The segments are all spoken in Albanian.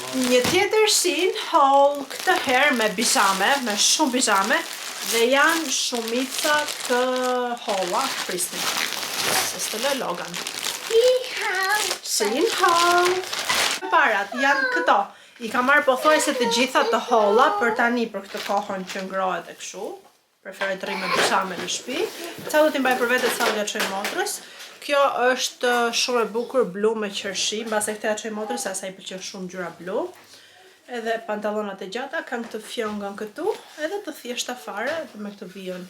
Një tjetër shin haul këtë herë me bizhame, me shumë bizhame, dhe janë shumica të holla, prisni. Se stëllë logan. Shin haul. Parat janë këto. I ka marrë pothuajse të gjitha të holla për tani për këtë kohën që ngrohet e kështu. Preferoj të rri me bizhame në shtëpi. Ca do t'i mbaj për vete, ca do t'ja çoj motrës. Kjo është shumë e bukur blu me qershi, mbase këtë ja çoj motrës, se asaj pëlqen shumë ngjyra blu. Edhe pantallonat e gjata kanë këtë fjonga këtu, edhe të thjeshta fare, edhe me këtë vijën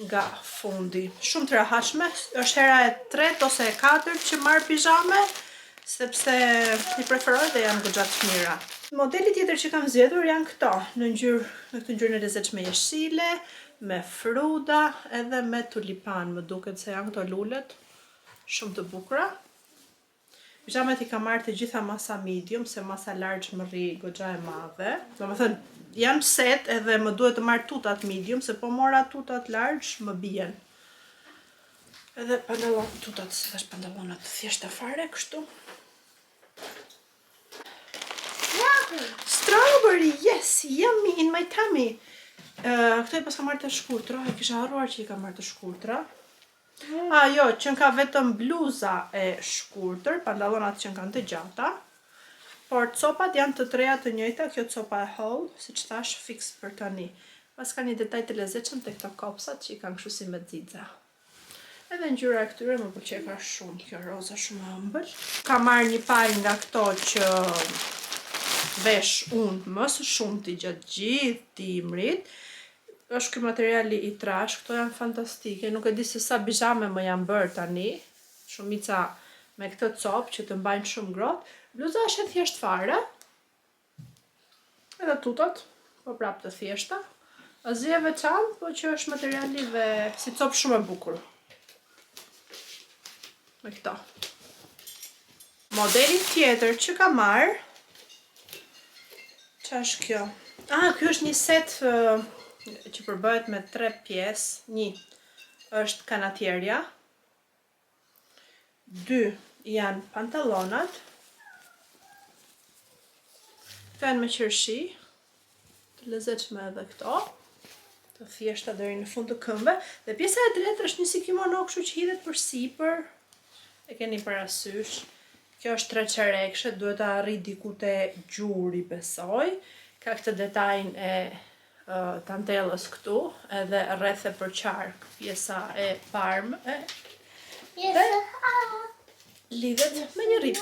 nga fundi. Shumë të rehatshme, është hera e 3 ose e 4 që marr bizhame, sepse i preferoj dhe janë goxha të mira. Modeli tjetër që kam zgjedhur janë këto, në këtë ngjyrën e lezetshme jeshile, me fruda edhe me tulipan, më duket se janë këto lulet shumë të bukura. Bizhamet i kam marrë të gjitha masa medium, se masa large më rri goxha e madhe. Domethënë, janë set edhe më duhet të marr tutat medium, se po mora tutat large më bien. Edhe pantallon tutat, se tash pantallonat të thjeshta fare kështu. Strawberry, yes, yummy in my tummy. Këto i pas ka marrë të shkurtra, e kisha harruar që i ka marrë të shkurtra. Jo, që ka vetëm bluza e shkurtër, pantallonat që kanë të gjata. Por copat janë të treja të njëjta, kjo copa e haul, siç thash, fix për tani. Pas ka një detaj të lezetshëm tek këto kopsat që i kanë kështu si me xixa. Edhe ngjyra e këtyre më pëlqej ka shumë, kjo roza shumë e ëmbël. Ka marrë një palë nga këto që vesh unë më së shumti gjatë gjithë dimrit. Është ky materiali i trash, këto janë fantastike, nuk e di se sa bizhame më janë bërë tani, shumica me këtë copë që të mbajnë shumë ngrohtë. Bluza është e thjeshtë fare, edhe tutat, po prapë të thjeshta. Azi e veçantë, po që është materiali dhe si copë shumë e bukur. Me këto. Modeli tjetër që ka marrë, që është kjo? Kjo është një set që përbëhet me 3 pjesë. 1 është kanatierja, 2 janë pantallonat, këto janë me qershi, të lezetshme edhe këto, të thjeshta deri në fund të këmbëve, dhe pjesa e tretë është një si kimono, kështu që hidhet përsipër, e keni parasysh. Kjo është 3 çerekshe, duhet ta arri diku te gjuri, besoj. Ka këtë detajin e tantellës këtu, edhe rreth e përqark, pjesa e parme, dhe lidhet me një rip.